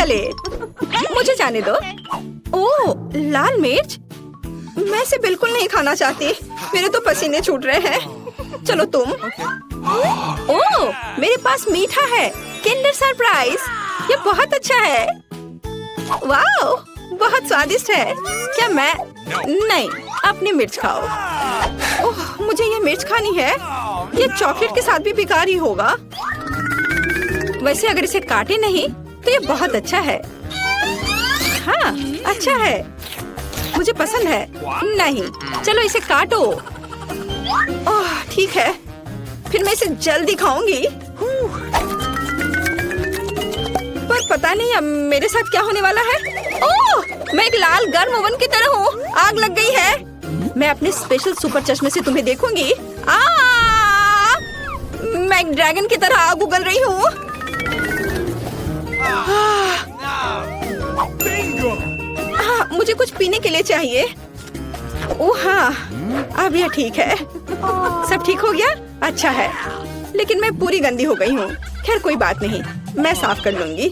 चले। मुझे जाने दो। ओह, लाल मिर्च। मैं इसे बिल्कुल नहीं खाना चाहती। मेरे तो पसीने छूट रहे हैं। चलो तुम। ओह, मेरे पास मीठा है। Kinder surprise. ये बहुत अच्छा है। वाओ, बहुत स्वादिष्ट है। क्या मैं नहीं, अपनी मिर्च खाओ। ओह, मुझे ये मिर्च खानी है। ये चॉकलेट के साथ भी बेकार ही होगा। वैसे अगर इसे काटे नहीं तो ये बहुत अच्छा है। हाँ, अच्छा है, मुझे पसंद है। नहीं, चलो इसे काटो। ओह, ठीक है, फिर मैं इसे जल्दी खाऊंगी। पर पता नहीं अब मेरे साथ क्या होने वाला है। ओह, मैं एक लाल गर्म ओवन की तरह हूँ। आग लग गई है। मैं अपने स्पेशल सुपर चश्मे से तुम्हें देखूंगी। मैं एक ड्रैगन की तरह आग उगल रही हूँ। मुझे कुछ पीने के लिए चाहिए। ओह हाँ, अब यह ठीक है। सब ठीक हो गया? अच्छा है, लेकिन मैं पूरी गंदी हो गई हूँ। खैर कोई बात नहीं, मैं साफ कर लूंगी।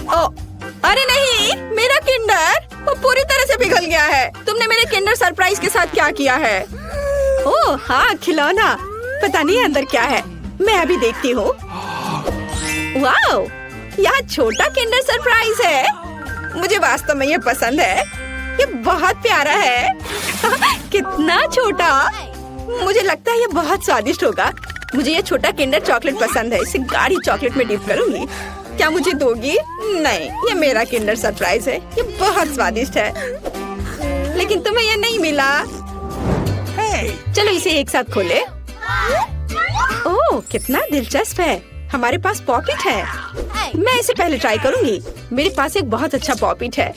ओ, अरे नहीं, मेरा किंडर वो पूरी तरह से पिघल गया है। तुमने मेरे किंडर सरप्राइज के साथ क्या किया है? ओह हाँ, खिलौना। पता नहीं अंदर क्या है, मैं अभी देखती हूँ। वाओ, यहाँ छोटा किंडर सरप्राइज है। मुझे वास्तव में ये पसंद है। ये बहुत प्यारा है। कितना छोटा। मुझे लगता है ये बहुत स्वादिष्ट होगा। मुझे ये छोटा किंडर चॉकलेट पसंद है। इसे गाढ़ी चॉकलेट में डिप करूंगी। क्या मुझे दोगी? नहीं, ये मेरा किंडर सरप्राइज है। ये बहुत स्वादिष्ट है, लेकिन तुम्हें ये नहीं मिला। चलो इसे एक साथ खोले। ओह, कितना दिलचस्प है। हमारे पास पॉकेट है। मैं इसे पहले ट्राई करूंगी। मेरे पास एक बहुत अच्छा पॉकेट है,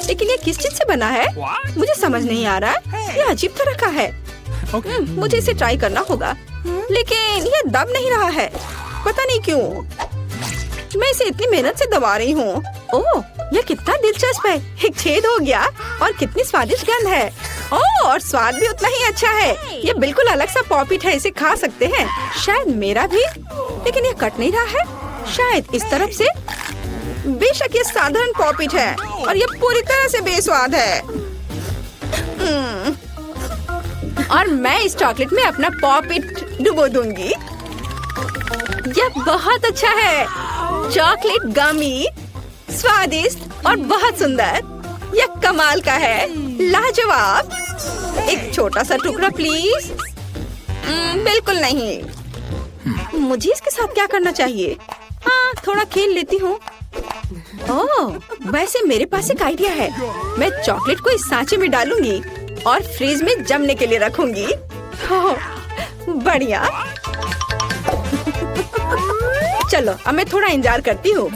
लेकिन ये किस चीज से बना है मुझे समझ नहीं आ रहा। ये अजीब तरह का है। मुझे इसे ट्राई करना होगा, लेकिन ये दब नहीं रहा है। पता नहीं क्यों। मैं इसे इतनी मेहनत से दबा रही हूँ। ओह, यह कितना दिलचस्प है। एक छेद हो गया और कितनी स्वादिष्ट गंध है। ओह, और स्वाद भी उतना ही अच्छा है। ये बिल्कुल अलग सा पॉपिट है, इसे खा सकते हैं। शायद मेरा भी, लेकिन ये कट नहीं रहा है। शायद इस तरफ से। बेशक ये साधारण पॉपिट है और ये पूरी तरह से बेस्वाद है। और मैं इस चॉकलेट में अपना पॉपिट डुबो दूंगी। यह बहुत अच्छा है। चॉकलेट गमी, स्वादिष्ट और बहुत सुंदर। यह कमाल का है, लाजवाब। एक छोटा सा टुकड़ा प्लीज। बिल्कुल नहीं। मुझे इसके साथ क्या करना चाहिए? हाँ, थोड़ा खेल लेती हूँ। ओह, वैसे मेरे पास एक आइडिया है। मैं चॉकलेट को इस सांचे में डालूंगी और फ्रीज में जमने के लिए रखूंगी। ओह, बढ़िया। चलो अब मैं थोड़ा इंतजार करती हूँ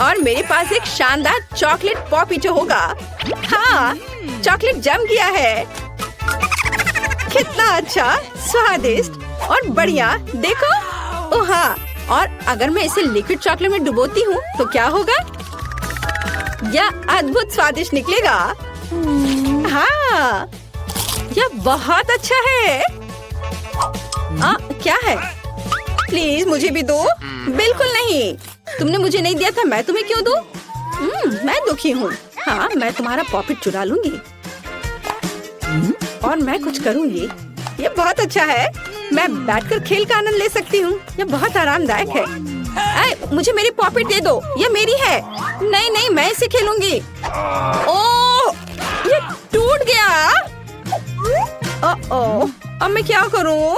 और मेरे पास एक शानदार चॉकलेट पॉपिटो होगा। हाँ, चॉकलेट जम गया है। कितना अच्छा, स्वादिष्ट और बढ़िया। देखो। ओह हाँ, और अगर मैं इसे लिक्विड चॉकलेट में डुबोती हूँ तो क्या होगा? यह अद्भुत स्वादिष्ट निकलेगा। हाँ, यह बहुत अच्छा है। क्या है? प्लीज मुझे भी दो। बिल्कुल नहीं, तुमने मुझे नहीं दिया था, मैं तुम्हें क्यों दूं? मैं दुखी हूँ। हाँ, मैं तुम्हारा पॉकेट चुरा लूंगी और मैं कुछ करूंगी। ये बहुत अच्छा है। मैं बैठकर खेल का आनंद ले सकती हूँ। ये बहुत आरामदायक है। मुझे मेरी पॉकेट दे दो, ये मेरी है। नहीं नहीं, मैं इसे खेलूंगी। ओह, ये टूट गया। ओह, अब मैं क्या करूँ?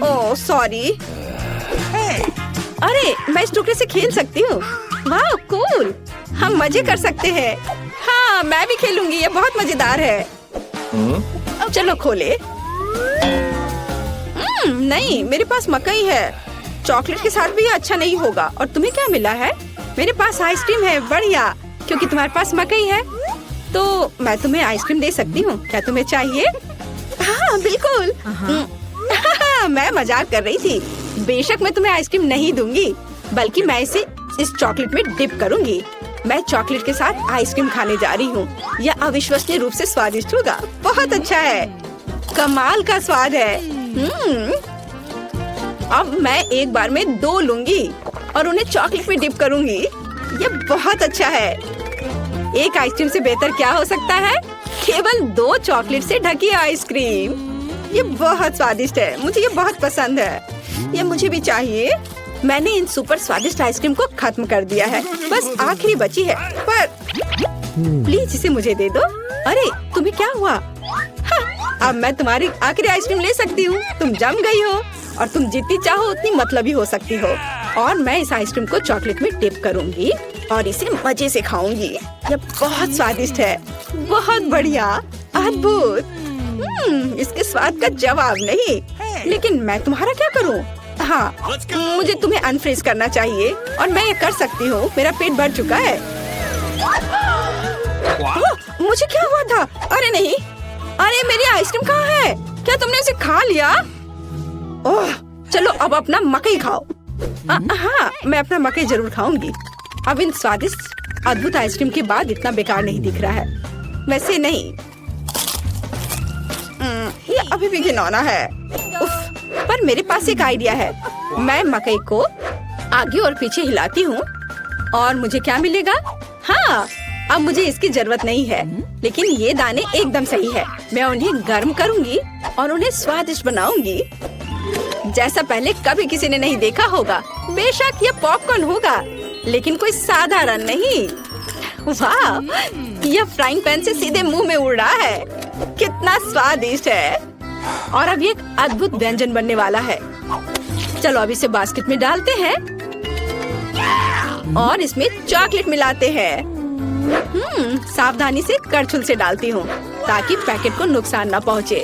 Oh sorry. अरे, मैं इस टुकड़े से खेल सकती हूँ। वाह, कूल। हम मजे कर सकते हैं। हाँ, मैं भी खेलूंगी। ये बहुत मजेदार है। चलो खोले। नहीं, मेरे पास मकई है। चॉकलेट के साथ भी ये अच्छा नहीं होगा। और तुम्हें क्या मिला है? मेरे पास आइसक्रीम है। बढ़िया, क्योंकि तुम्हारे पास मकई है तो मैं तुम्हें आइसक्रीम दे सकती हूँ। क्या तुम्हें चाहिए? हाँ बिल्कुल। मैं मजाक कर रही थी। बेशक मैं तुम्हें आइसक्रीम नहीं दूंगी, बल्कि मैं इसे इस चॉकलेट में डिप करूंगी। मैं चॉकलेट के साथ आइसक्रीम खाने जा रही हूँ। यह अविश्वसनीय रूप से स्वादिष्ट होगा। बहुत अच्छा है, कमाल का स्वाद है। अब मैं एक बार में 2 लूंगी और उन्हें चॉकलेट में डिप करूंगी। ये बहुत अच्छा है। एक आइसक्रीम से बेहतर क्या हो सकता है? केवल 2 चॉकलेट से ढकी आइसक्रीम। ये बहुत स्वादिष्ट है, मुझे ये बहुत पसंद है। ये मुझे भी चाहिए। मैंने इन सुपर स्वादिष्ट आइसक्रीम को खत्म कर दिया है, बस आखिरी बची है। पर प्लीज इसे मुझे दे दो। अरे तुम्हें क्या हुआ? हाँ, अब मैं तुम्हारी आखिरी आइसक्रीम ले सकती हूँ। तुम जम गई हो और तुम जितनी चाहो उतनी मतलबी हो सकती हो। और मैं इस आइसक्रीम को चॉकलेट में डिप करूंगी और इसे मजे से खाऊंगी। ये बहुत स्वादिष्ट है, बहुत बढ़िया, अद्भुत। इसके स्वाद का जवाब नहीं। लेकिन मैं तुम्हारा क्या करूं? हाँ, मुझे तुम्हें अनफ्रीज करना चाहिए और मैं ये कर सकती हूँ। मेरा पेट भर चुका है। मुझे क्या हुआ था? अरे नहीं, अरे मेरी आइसक्रीम कहाँ है? क्या तुमने उसे खा लिया? ओह, चलो अब अपना मकई खाओ। हाँ, मैं अपना मकई जरूर खाऊंगी। अब इन स्वादिष्ट अद्भुत आइसक्रीम के बाद इतना बेकार नहीं दिख रहा है। वैसे नहीं, ये अभी भी घिनौना है। उफ, पर मेरे पास एक आइडिया है। मैं मकई को आगे और पीछे हिलाती हूँ और मुझे क्या मिलेगा? हाँ, अब मुझे इसकी जरूरत नहीं है, लेकिन ये दाने एकदम सही है। मैं उन्हें गर्म करूंगी और उन्हें स्वादिष्ट बनाऊंगी, जैसा पहले कभी किसी ने नहीं देखा होगा। बेशक ये पॉपकॉर्न होगा, लेकिन कोई साधारण नहीं। वाह, यह फ्राइंग पैन से सीधे मुंह में उड़ रहा है। कितना स्वादिष्ट है। और अब ये एक अद्भुत व्यंजन बनने वाला है। चलो अब इसे बास्केट में डालते हैं और इसमें चॉकलेट मिलाते हैं। सावधानी से करछुल से डालती हूँ ताकि पैकेट को नुकसान न पहुँचे।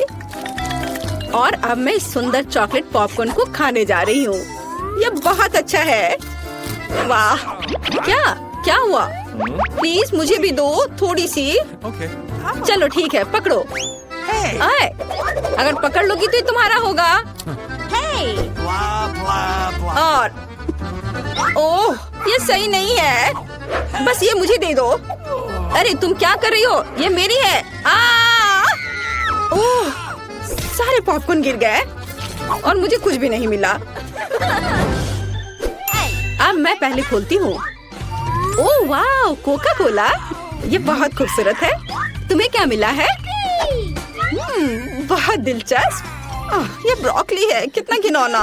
और अब मैं इस सुंदर चॉकलेट पॉपकॉर्न को खाने जा रही हूँ। ये बहुत अच्छा है। वाह, क्या हुआ? प्लीज मुझे भी दो थोड़ी सी। चलो ठीक है, पकड़ो। आए, अगर पकड़ लोगी तो ये तुम्हारा होगा। और ओह, ये सही नहीं है। बस ये मुझे दे दो। अरे तुम क्या कर रही हो? ये मेरी है। ओह, सारे पॉपकॉर्न गिर गए और मुझे कुछ भी नहीं मिला। अब मैं पहले खोलती हूँ। ओह वाह, कोका कोला। ये बहुत खूबसूरत है। तुम्हें क्या मिला है? बहुत दिलचस्प। ये ब्रोकली है, कितना घिनौना।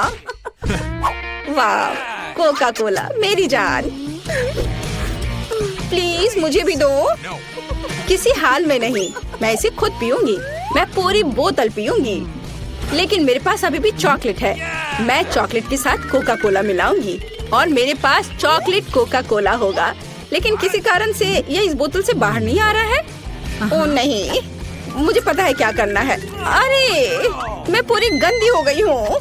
वाह, कोका कोला मेरी जान। प्लीज मुझे भी दो। किसी हाल में नहीं, मैं इसे खुद पीऊंगी। मैं पूरी बोतल पीऊंगी। लेकिन मेरे पास अभी भी चॉकलेट है। मैं चॉकलेट के साथ कोका कोला मिलाऊंगी और मेरे पास चॉकलेट कोका कोला होगा। लेकिन किसी कारण से ये इस बोतल से बाहर नहीं आ रहा है। ओह नहीं, मुझे पता है क्या करना है। अरे मैं पूरी गंदी हो गई हूँ।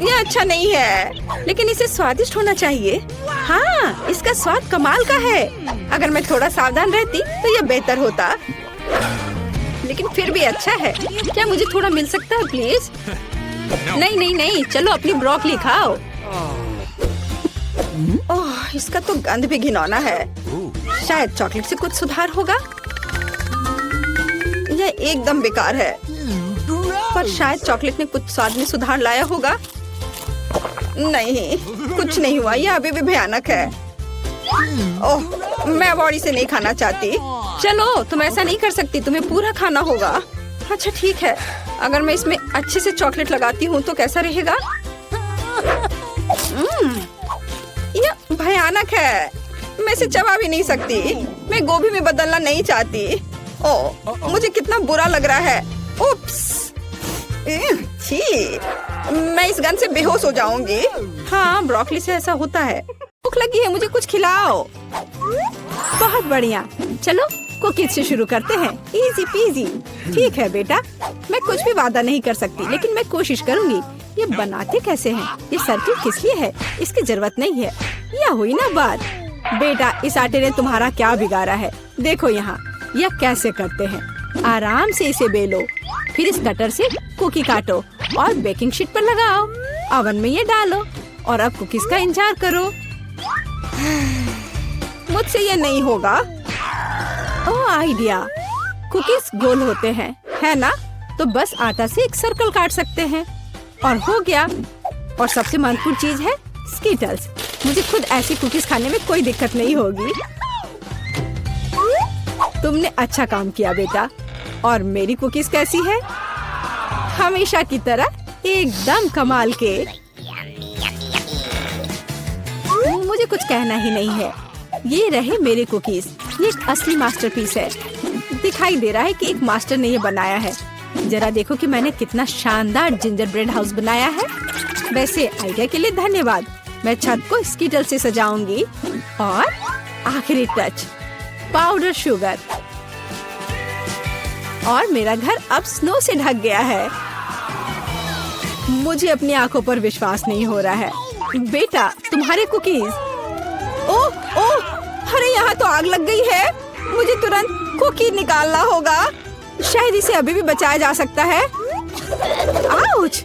ये अच्छा नहीं है, लेकिन इसे स्वादिष्ट होना चाहिए। हाँ, इसका स्वाद कमाल का है। अगर मैं थोड़ा सावधान रहती तो यह बेहतर होता, लेकिन फिर भी अच्छा है। क्या मुझे थोड़ा मिल सकता है प्लीज? नहीं नहीं नहीं, चलो अपनी ब्रोकली खाओ। ओह, इसका तो गंध भी घिनौना है। शायद चॉकलेट से कुछ सुधार होगा। यह एकदम बेकार है, पर शायद चॉकलेट ने कुछ स्वाद में सुधार लाया होगा। नहीं, कुछ नहीं हुआ। यह अभी भी भयानक है। ओह, मैं अब इसे नहीं खाना चाहती। चलो, तुम ऐसा नहीं कर सकती, तुम्हें पूरा खाना होगा। अच्छा ठीक है, अगर मैं इसमें अच्छे से चॉकलेट लगाती हूँ तो कैसा रहेगा? यह भयानक है। मैं इसे चबा भी नहीं सकती। मैं गोभी में बदलना नहीं चाहती। ओह, मुझे कितना बुरा लग रहा है। उप्स, छी, मैं इस गंध से बेहोश हो जाऊंगी। हाँ, ब्रोकली से ऐसा होता है। भूख लगी है, मुझे कुछ खिलाओ। बहुत बढ़िया, चलो कुकीज से शुरू करते हैं। Easy PG. ठीक है बेटा, मैं कुछ भी वादा नहीं कर सकती, लेकिन मैं कोशिश करूंगी। ये बनाते कैसे हैं? ये सर्किल किस लिए है? इसकी जरूरत नहीं है। यह हुई ना बात। बेटा, इस आटे ने तुम्हारा क्या बिगाड़ा है? देखो यहाँ, यह कैसे करते हैं। आराम से इसे बेलो, फिर इस कटर से कुकी काटो और बेकिंग शीट पर लगाओ। ओवन में ये डालो और अब कुकीज का इंतजार करो। मुझसे ये नहीं होगा। ओह आइडिया, कुकीज गोल होते हैं, है ना? तो बस आटा से एक सर्कल काट सकते हैं और हो गया। और सबसे महत्वपूर्ण चीज है स्कीटल्स। मुझे खुद ऐसी कुकीज खाने में कोई दिक्कत नहीं होगी। तुमने अच्छा काम किया बेटा। और मेरी कुकीज कैसी है? हमेशा की तरह एकदम कमाल के। मुझे कुछ कहना ही नहीं है। ये रहे मेरे कुकीज। ये एक असली मास्टरपीस है। दिखाई दे रहा है कि एक मास्टर ने ये बनाया है। जरा देखो कि मैंने कितना शानदार जिंजर ब्रेड हाउस बनाया है। वैसे आइडिया के लिए धन्यवाद। मैं छत को स्कीटल से सजाऊंगी। और आखिरी टच पाउडर शुगर। और मेरा घर अब स्नो से ढक गया है। मुझे अपनी आंखों पर विश्वास नहीं हो रहा है। बेटा तुम्हारे कुकीज। ओह ओह, अरे यहाँ तो आग लग गई है। मुझे तुरंत कुकी निकालना होगा। शायद इसे अभी भी बचाया जा सकता है। आउच!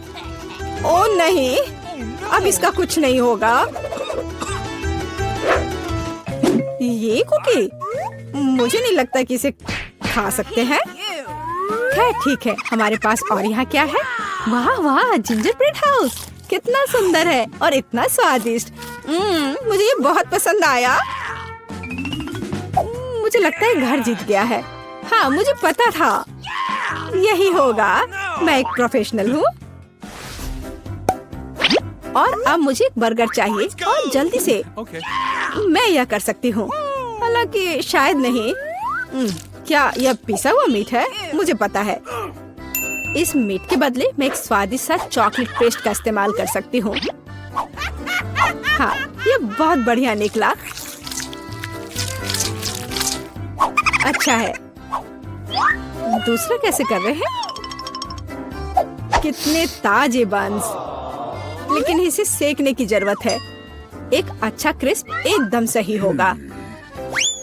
ओह नहीं, अब इसका कुछ नहीं होगा। ये कुकी मुझे नहीं लगता कि इसे खा सकते हैं। खैर ठीक है, हमारे पास और यहाँ क्या है? वाह वाह, जिंजर ब्रेड हाउस कितना सुंदर है और इतना स्वादिष्ट। मुझे ये बहुत पसंद आया। मुझे लगता है घर जीत गया है। हाँ, मुझे पता था यही होगा। मैं एक प्रोफेशनल हूँ। और अब मुझे एक बर्गर चाहिए और जल्दी से। मैं यह कर सकती हूँ, हालांकि शायद नहीं। क्या यह पिसा हुआ मीट है? मुझे पता है। इस मीट के बदले मैं एक स्वादिष्ट सा चॉकलेट पेस्ट का इस्तेमाल कर सकती हूँ। हाँ, ये बहुत बढ़िया निकला। अच्छा है। दूसरा कैसे कर रहे हैं? कितने ताजे बंस, लेकिन इसे सेकने की जरूरत है। एक अच्छा क्रिस्प एकदम सही होगा।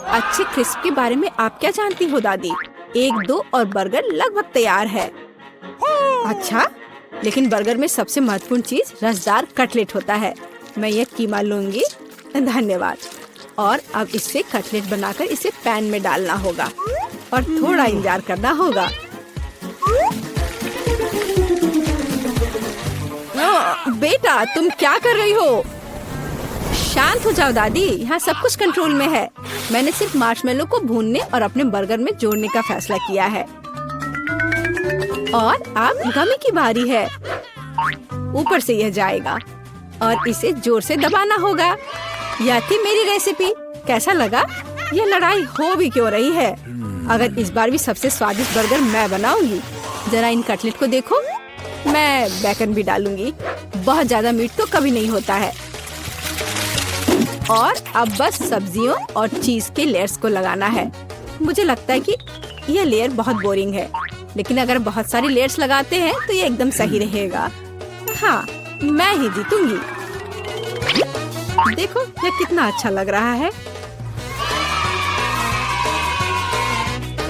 अच्छे क्रिस्प के बारे में आप क्या जानती हो दादी? 1-2 और बर्गर लगभग तैयार है। अच्छा, लेकिन बर्गर में सबसे महत्वपूर्ण चीज रसदार कटलेट होता है। मैं ये कीमा लूंगी। धन्यवाद। और अब इससे कटलेट बनाकर इसे पैन में डालना होगा और थोड़ा इंतजार करना होगा। बेटा तुम क्या कर रही हो? शांत हो जाओ दादी, यहाँ सब कुछ कंट्रोल में है। मैंने सिर्फ मार्शमेलो को भूनने और अपने बर्गर में जोड़ने का फैसला किया है। और अब गमी की बारी है। ऊपर से यह जाएगा और इसे जोर से दबाना होगा। यह थी मेरी रेसिपी। कैसा लगा? यह लड़ाई हो भी क्यों रही है? अगर इस बार भी सबसे स्वादिष्ट बर्गर मैं बनाऊंगी। जरा इन कटलेट को देखो। मैं बेकन भी डालूंगी। बहुत ज्यादा मीट तो कभी नहीं होता है। और अब बस सब्जियों और चीज के लेयर्स को लगाना है। मुझे लगता है कि यह लेयर बहुत बोरिंग है, लेकिन अगर बहुत सारी लेयर्स लगाते हैं तो ये एकदम सही रहेगा। हाँ, मैं ही जीतूंगी। देखो यह कितना अच्छा लग रहा है।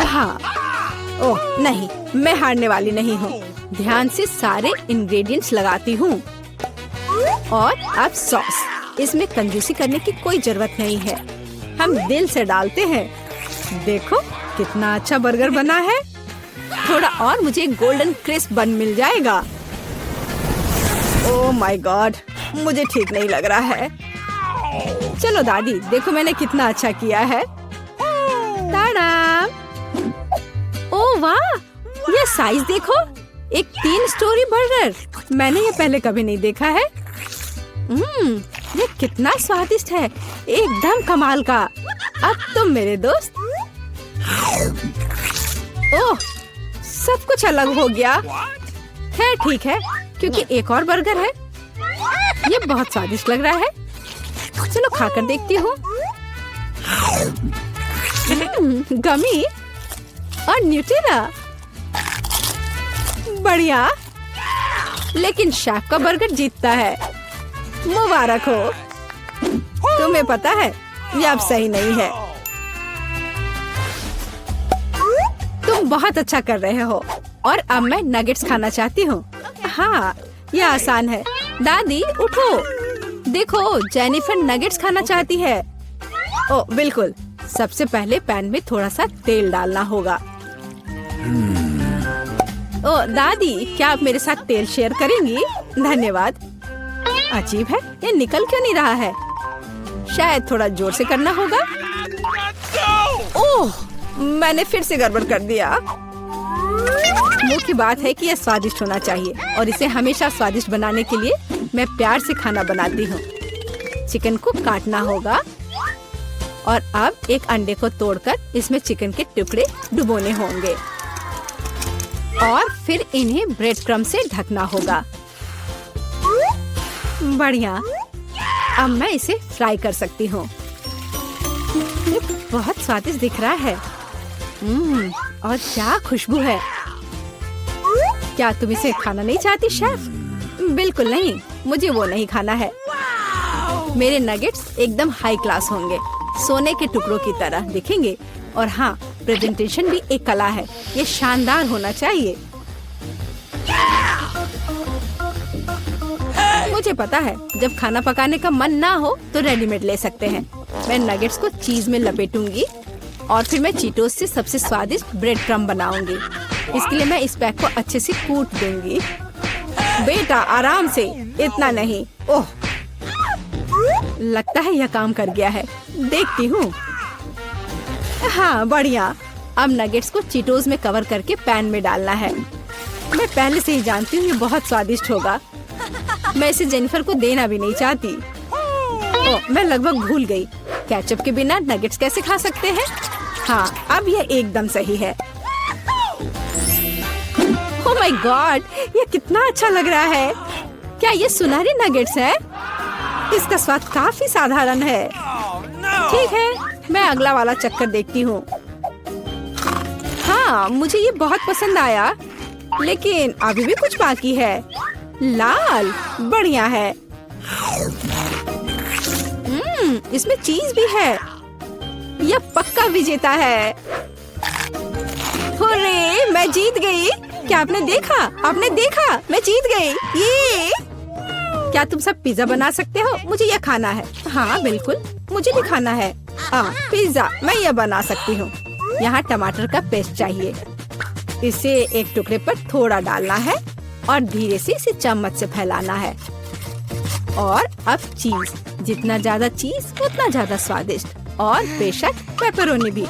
हाँ, ओह नहीं, मैं हारने वाली नहीं हूँ। ध्यान से सारे इंग्रेडिएंट्स लगाती हूँ। और अब सॉस। इसमें कंजूसी करने की कोई जरूरत नहीं है। हम दिल से डालते हैं। देखो कितना अच्छा बर्गर बना है। थोड़ा और मुझे गोल्डन क्रिस्प बन मिल जाएगा। ओह माय गॉड, मुझे ठीक नहीं लग रहा है। चलो दादी, देखो मैंने कितना अच्छा किया है। टाडा! ओह वाह, ये साइज देखो। एक 3 स्टोरी बर्गर। मैंने ये पहले कभी नहीं देखा है। ये कितना स्वादिष्ट है, एकदम कमाल का। अब तुम मेरे दोस्त। ओह, सब कुछ अलग हो गया। खैर ठीक है, क्योंकि एक और बर्गर है। ये बहुत स्वादिष्ट लग रहा है। चलो खाकर देखती हूँ। गमी और न्यूटेला, बढ़िया। लेकिन शेफ का बर्गर जीतता है। मुबारक हो। तुम्हें पता है ये अब सही नहीं है। तुम बहुत अच्छा कर रहे हो। और अब मैं नगेट्स खाना चाहती हूँ। हाँ, ये आसान है। दादी उठो, देखो जेनिफर नगेट्स खाना चाहती है। ओ बिल्कुल। सबसे पहले पैन में थोड़ा सा तेल डालना होगा। ओ दादी, क्या आप मेरे साथ तेल शेयर करेंगी? धन्यवाद। अजीब है, ये निकल क्यों नहीं रहा है? शायद थोड़ा जोर से करना होगा। ओह, मैंने फिर से गड़बड़ कर दिया। मुख्य बात है कि यह स्वादिष्ट होना चाहिए और इसे हमेशा स्वादिष्ट बनाने के लिए मैं प्यार से खाना बनाती हूँ। चिकन को काटना होगा और अब एक अंडे को तोड़कर इसमें चिकन के टुकड़े डुबोने होंगे और फिर इन्हें ब्रेड क्रम्ब से ढकना होगा। बढ़िया, अब मैं इसे फ्राई कर सकती हूँ। ये बहुत स्वादिष्ट दिख रहा है। और क्या खुशबू है। क्या तुम इसे खाना नहीं चाहती शेफ? बिल्कुल नहीं, मुझे वो नहीं खाना है। मेरे नगेट्स एकदम हाई क्लास होंगे, सोने के टुकड़ों की तरह दिखेंगे। और हाँ, प्रेजेंटेशन भी एक कला है, ये शानदार होना चाहिए। मुझे पता है, जब खाना पकाने का मन ना हो तो रेडीमेड ले सकते हैं। मैं नगेट्स को चीज में लपेटूंगी और फिर मैं चीटोस से सबसे स्वादिष्ट ब्रेड क्रम्ब बनाऊंगी। इसके लिए मैं इस पैक को अच्छे से कूट दूंगी। बेटा आराम से, इतना नहीं। ओह, लगता है यह काम कर गया है। देखती हूँ। हाँ, बढ़िया। अब नगेट्स को चीटोस में कवर करके पैन में डालना है। मैं पहले से ही जानती हूँ ये बहुत स्वादिष्ट होगा। मैं इसे जेनिफर को देना भी नहीं चाहती। ओह, मैं लगभग भूल गई। केचप के बिना नगेट्स कैसे खा सकते हैं? हाँ, अब यह एकदम सही है। ओह माय गॉड, ये कितना अच्छा लग रहा है। क्या ये सुनहरे नगेट्स है? इसका स्वाद काफी साधारण है। ठीक है, मैं अगला वाला चक्कर देखती हूँ। हाँ, मुझे ये बहुत पसंद आया, लेकिन अभी भी कुछ बाकी है। लाल, बढ़िया है। इसमें चीज भी है। यह पक्का विजेता है। हुर्रे, मैं जीत गई। क्या आपने देखा? आपने देखा? मैं जीत गई। ये क्या तुम सब पिज्जा बना सकते हो? मुझे यह खाना है। हाँ बिल्कुल, मुझे भी खाना है। पिज्जा मैं यह बना सकती हूँ। यहाँ टमाटर का पेस्ट चाहिए। इसे एक टुकड़े पर थोड़ा डालना है और धीरे से इसे चम्मच से फैलाना है। और अब चीज, जितना ज्यादा चीज उतना ज्यादा स्वादिष्ट। और बेशक पेपरोनी भी।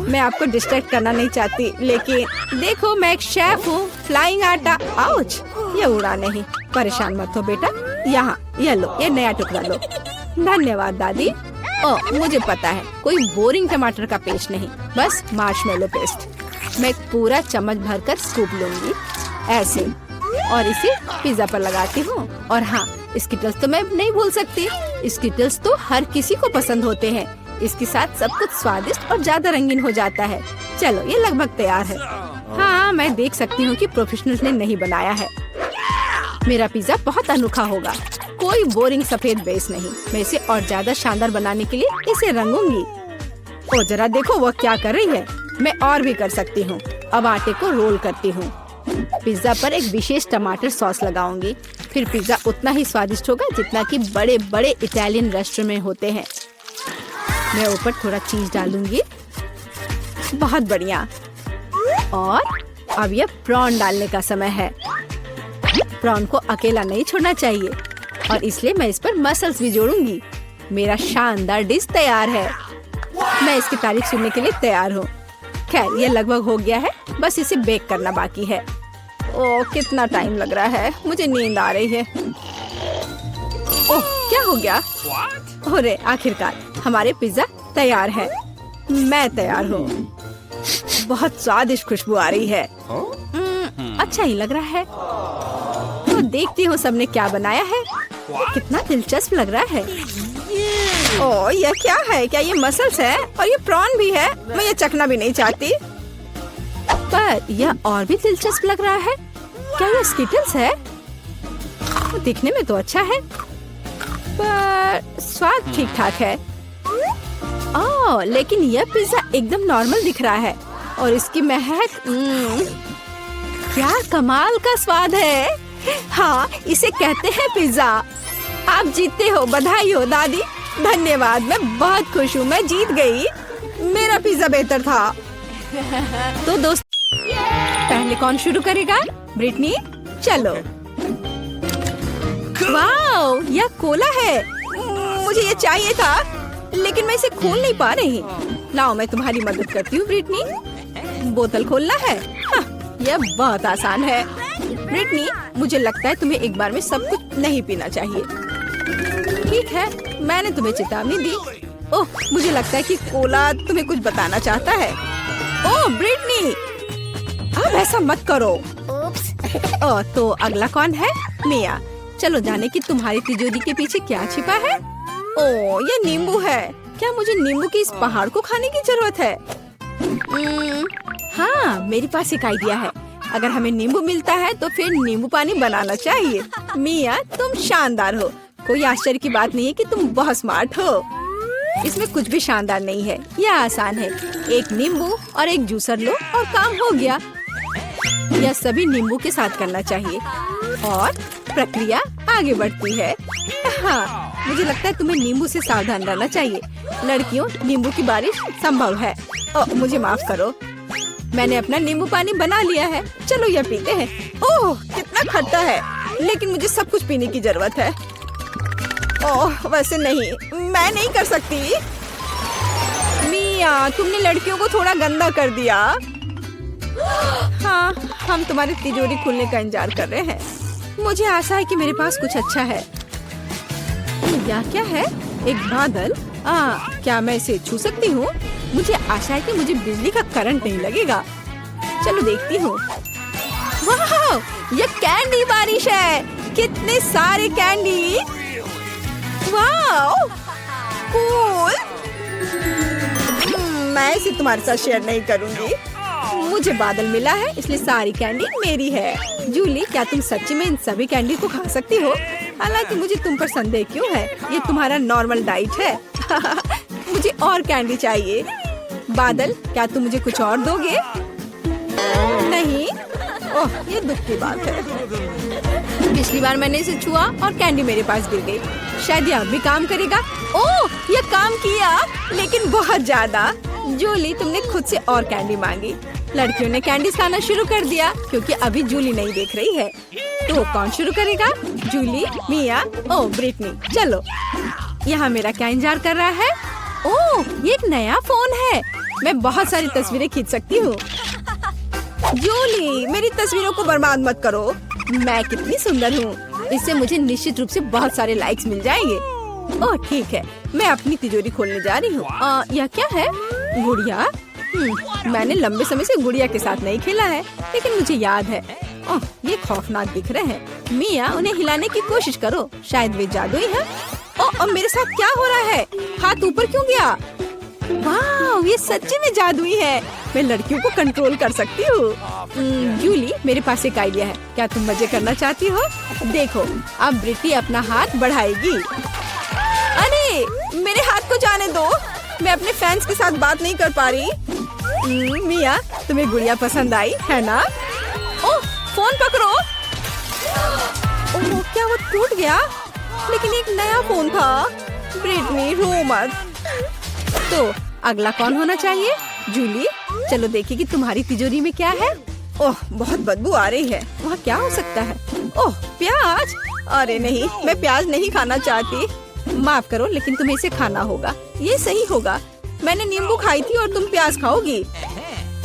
मैं आपको डिस्ट्रैक्ट करना नहीं चाहती, लेकिन देखो मैं एक शेफ हूँ। फ्लाइंग आटा, आउच, ये उड़ा नहीं। परेशान मत हो बेटा। यहाँ ये लो, ये नया टुकड़ा लो। धन्यवाद दादी। ओह, मुझे पता है, कोई बोरिंग टमाटर का पेस्ट नहीं, बस मार्शमेलो पेस्ट। मैं पूरा चम्मच भरकर स्कूप लूंगी ऐसे और इसे पिज्जा पर लगाती हूँ। और हाँ, स्किटल्स तो मैं नहीं भूल सकती। स्किटल्स तो हर किसी को पसंद होते हैं। इसके साथ सब कुछ स्वादिष्ट और ज्यादा रंगीन हो जाता है। चलो, ये लगभग तैयार है। हाँ, मैं देख सकती हूँ कि प्रोफेशनल्स ने नहीं बनाया है। मेरा पिज्जा बहुत अनोखा होगा। कोई बोरिंग सफेद बेस नहीं। मैं इसे और ज्यादा शानदार बनाने के लिए इसे रंगूंगी। ओ जरा देखो वो क्या कर रही है। मैं और भी कर सकती हूँ। अब आटे को रोल करती हूँ। पिज्जा पर एक विशेष टमाटर सॉस लगाऊंगी। फिर पिज्जा उतना ही स्वादिष्ट होगा जितना कि बड़े बड़े इटालियन रेस्टोरेंट में होते हैं। मैं ऊपर थोड़ा चीज डालूंगी। बहुत बढ़िया। और अब यह प्रॉन डालने का समय है। प्रॉन को अकेला नहीं छोड़ना चाहिए और इसलिए मैं इस पर मसल्स भी जोड़ूंगी। मेरा शानदार डिश तैयार है। मैं इसकी तारीफ सुनने के लिए तैयार हूँ। खैर, ये लगभग हो गया है, बस इसे बेक करना बाकी है। ओह, कितना टाइम लग रहा है। मुझे नींद आ रही है। ओह, क्या हो गया? अरे, आखिरकार हमारे पिज्जा तैयार है। मैं तैयार हूँ। बहुत स्वादिष्ट खुशबू आ रही है। अच्छा ही लग रहा है। तो देखती हूँ सबने क्या बनाया है। कितना दिलचस्प लग रहा है। ओह, यह क्या है? क्या ये मसल्स है? और ये प्रॉन भी है? मैं ये चखना भी नहीं चाहती। पर यह और भी दिलचस्प लग रहा है। क्या ये स्किटल्स है? दिखने में तो अच्छा है, पर स्वाद ठीक ठाक है। ओह, लेकिन यह पिज्जा एकदम नॉर्मल दिख रहा है और इसकी महक, क्या कमाल का स्वाद है। हाँ, इसे कहते हैं पिज्जा। आप जीतते हो। बधाई हो दादी। धन्यवाद, मैं बहुत खुश हूँ। मैं जीत गई। मेरा पिज्जा बेहतर था। तो दोस्त, पहले कौन शुरू करेगा? ब्रिटनी, चलो। वाओ, यह कोला है। मुझे ये चाहिए था, लेकिन मैं इसे खोल नहीं पा रही। लाओ मैं तुम्हारी मदद करती हूँ ब्रिटनी। बोतल खोलना है? हाँ, यह बहुत आसान है। ब्रिटनी, मुझे लगता है तुम्हें एक बार में सब कुछ नहीं पीना चाहिए। ठीक है, मैंने तुम्हें चेतावनी दी। ओह, मुझे लगता है कि कोला तुम्हें कुछ बताना चाहता है। ओह ब्रिटनी, अब ऐसा मत करो। ओह, तो अगला कौन है? मिया। चलो जाने कि तुम्हारी तिजोरी के पीछे क्या छिपा है। ओह, ये नींबू है। क्या मुझे नींबू के इस पहाड़ को खाने की जरूरत है? हाँ, मेरे पास एक आइडिया है। अगर हमें नींबू मिलता है तो फिर नींबू पानी बनाना चाहिए। मिया, तुम शानदार हो। कोई आश्चर्य की बात नहीं है कि तुम बहुत स्मार्ट हो। इसमें कुछ भी शानदार नहीं है, यह आसान है। एक नींबू और एक जूसर लो और काम हो गया। यह सभी नींबू के साथ करना चाहिए और प्रक्रिया आगे बढ़ती है। हाँ, मुझे लगता है तुम्हें नींबू से सावधान रहना चाहिए। लड़कियों, नींबू की बारिश संभव है। ओह, मुझे माफ करो, मैंने अपना नींबू पानी बना लिया है। चलो यह पीते हैं। ओह, कितना खट्टा है, लेकिन मुझे सब कुछ पीने की जरूरत है। ओह, वैसे नहीं, मैं नहीं कर सकती। मिया, तुमने लड़कियों को थोड़ा गंदा कर दिया। हाँ, हम तुम्हारी तिजोरी खुलने का इंतजार कर रहे हैं। मुझे आशा है कि मेरे पास कुछ अच्छा है। यह क्या है? एक बादल? क्या मैं इसे छू सकती हूँ? मुझे आशा है कि मुझे बिजली का करंट नहीं लगेगा। चलो देखती हूँ। वाह, यह कैंडी बारिश है। कितने सारे कैंडी। वाह, कूल। मैं इसे तुम्हारे साथ शेयर नहीं करूँगी। मुझे बादल मिला है, इसलिए सारी कैंडी मेरी है। जूली, क्या तुम सच्ची में इन सभी कैंडी को खा सकती हो? हालांकि मुझे तुम पर संदेह क्यों है? ये तुम्हारा नॉर्मल डाइट है। मुझे और कैंडी चाहिए। बादल, क्या तुम मुझे कुछ और दोगे? नहीं। ओह, ये दुख की बात है। पिछली बार मैंने इसे छुआ और कैंडी मेरे पास गिर गई। शायद यह भी काम करेगा। ओह, यह काम किया, लेकिन बहुत ज्यादा। जूली, तुमने खुद से और कैंडी मांगी। लड़कियों ने कैंडी खाना शुरू कर दिया क्योंकि अभी जूली नहीं देख रही है। तो कौन शुरू करेगा? जूली, मिया, ओह ब्रिटनी। चलो, यहाँ मेरा क्या इंतजार कर रहा है? ओह, ये एक नया फोन है। मैं बहुत सारी तस्वीरें खींच सकती हूँ। जूली, मेरी तस्वीरों को बर्बाद मत करो। मैं कितनी सुंदर हूँ। इससे मुझे निश्चित रूप से बहुत सारे लाइक्स मिल जाएंगे। ओह ठीक है, मैं अपनी तिजोरी खोलने जा रही हूँ। यह क्या है? गुड़िया? मैंने लंबे समय से गुड़िया के साथ नहीं खेला है, लेकिन मुझे याद है। ओह, ये खौफनाक दिख रहे हैं। मिया, उन्हें हिलाने की कोशिश करो, शायद वे जादुई हैं। ओह, मेरे साथ क्या हो रहा है? हाथ ऊपर क्यों गया? वाह, ये सच्ची में जादुई है। मैं लड़कियों को कंट्रोल कर सकती हूँ। जूली, मेरे पास एक आइडिया है। क्या तुम मजे करना चाहती हो? देखो, अब ब्रिटी अपना हाथ बढ़ाएगी। अरे, मेरे हाथ को जाने दो। मैं अपने फैंस के साथ बात नहीं कर पा रही। मिया, तुम्हें गुड़िया पसंद आई है ना? ओह, फोन पकड़ो। ओह, क्या वो टूट गया? लेकिन एक नया फोन था। ब्रिटनी, रो मत। तो अगला कौन होना चाहिए? जूली, चलो देखिए कि तुम्हारी तिजोरी में क्या है। ओह, बहुत बदबू आ रही है। वहाँ क्या हो सकता है? ओह, प्याज। अरे नहीं, मैं प्याज नहीं खाना चाहती। माफ करो, लेकिन तुम्हें इसे खाना होगा। ये सही होगा। मैंने नींबू खाई थी और तुम प्याज खाओगी।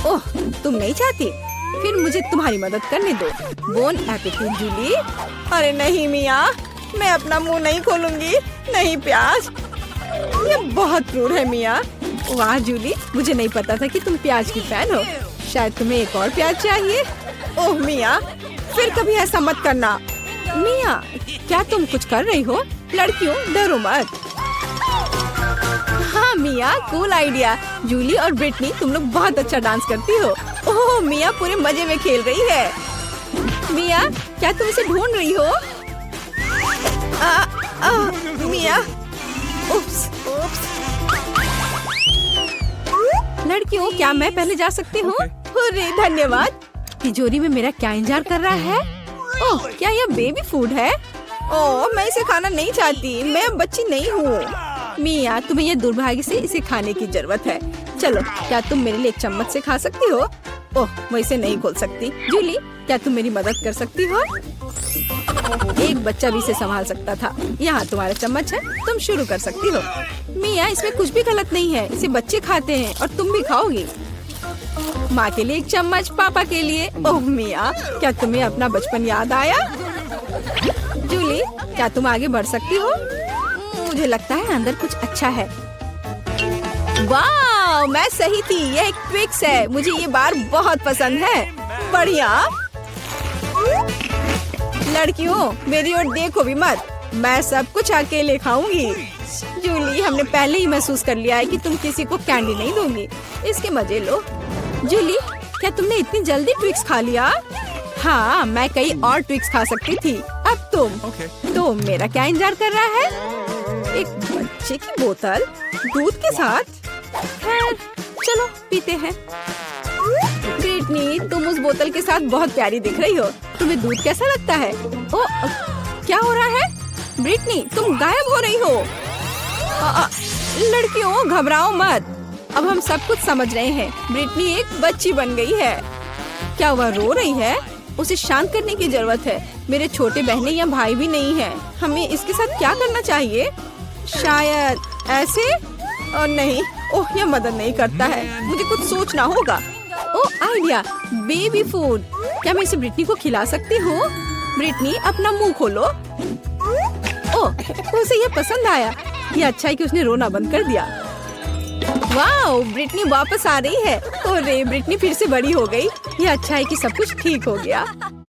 ओह, तुम नहीं चाहती? फिर मुझे तुम्हारी मदद करने दो। Bon appetit Julie. अरे नहीं मिया, मैं अपना मुंह नहीं खोलूंगी। नहीं प्याज। ये बहुत क्रूर है मिया। वाह जूली, मुझे नहीं पता था कि तुम प्याज की फैन हो। शायद तुम्हें एक और प्याज चाहिए। ओह मिया, फिर कभी ऐसा मत करना। मिया, क्या तुम कुछ कर रही हो? लड़कियों, डरो मत। हाँ मिया, कूल आइडिया। जूली और ब्रिटनी, तुम लोग बहुत अच्छा डांस करती हो। ओह, मिया पूरे मजे में खेल रही है। मिया, क्या तुम इसे ढूंढ रही हो? मिया, उप्स। लड़कियों, क्या मैं पहले जा सकती हूँ? अरे धन्यवाद। तिजोरी में मेरा क्या इंतजार कर रहा है? ओह, क्या यह बेबी फूड है? ओह, मैं इसे खाना नहीं चाहती। मैं बच्ची नहीं हूँ। मिया, तुम्हें यह दुर्भाग्य से इसे खाने की जरूरत है। चलो, क्या तुम मेरे लिए एक चम्मच से खा सकती हो? ओह, मैं इसे नहीं खोल सकती। जूली, क्या तुम मेरी मदद कर सकती हो? एक बच्चा भी इसे संभाल सकता था। यहाँ तुम्हारा चम्मच है, तुम शुरू कर सकती हो। मिया, इसमें कुछ भी गलत नहीं है, इसे बच्चे खाते हैं और तुम भी खाओगी। माँ के लिए एक चम्मच, पापा के लिए। ओह मिया, क्या तुम्हें अपना बचपन याद आया? जूली, क्या तुम आगे बढ़ सकती हो? मुझे लगता है अंदर कुछ अच्छा है। वाह, मैं सही थी, यह एक ट्विक्स है। मुझे ये बार बहुत पसंद है। बढ़िया। लड़कियों, मेरी ओर देखो भी मत, मैं सब कुछ अकेले खाऊंगी। जूली, हमने पहले ही महसूस कर लिया है कि तुम किसी को कैंडी नहीं दोगी। इसके मजे लो। जूली, क्या तुमने इतनी जल्दी ट्विक्स खा लिया? हाँ, मैं कई और ट्विक्स खा सकती थी। अब तुम तो मेरा क्या इंतजार कर रहा है? एक बच्चे की बोतल दूध के साथ? खैर, चलो पीते हैं। ब्रिटनी, तुम उस बोतल के साथ बहुत प्यारी दिख रही हो। तुम्हें दूध कैसा लगता है? ओ, क्या हो रहा है? ब्रिटनी, तुम गायब हो रही हो। लड़कियों, घबराओ मत, अब हम सब कुछ समझ रहे हैं। ब्रिटनी एक बच्ची बन गई है। क्या वह रो रही है? उसे शांत करने की जरूरत है। मेरे छोटे बहनें या भाई भी नहीं है। हमें इसके साथ क्या करना चाहिए? शायद ऐसे? और नहीं, ओह, यह मदद नहीं करता है। मुझे कुछ सोचना होगा। ओह, आइडिया, बेबी फूड। क्या मैं इसे ब्रिटनी को खिला सकती हूँ? ब्रिटनी, अपना मुंह खोलो। ओह, उसे यह पसंद आया। यह अच्छा है कि उसने रोना बंद कर दिया। वाओ, ब्रिटनी वापस आ रही है। ओह रे, ब्रिटनी फिर से बड़ी हो गई। यह अच्छा है कि सब कुछ ठीक हो गया।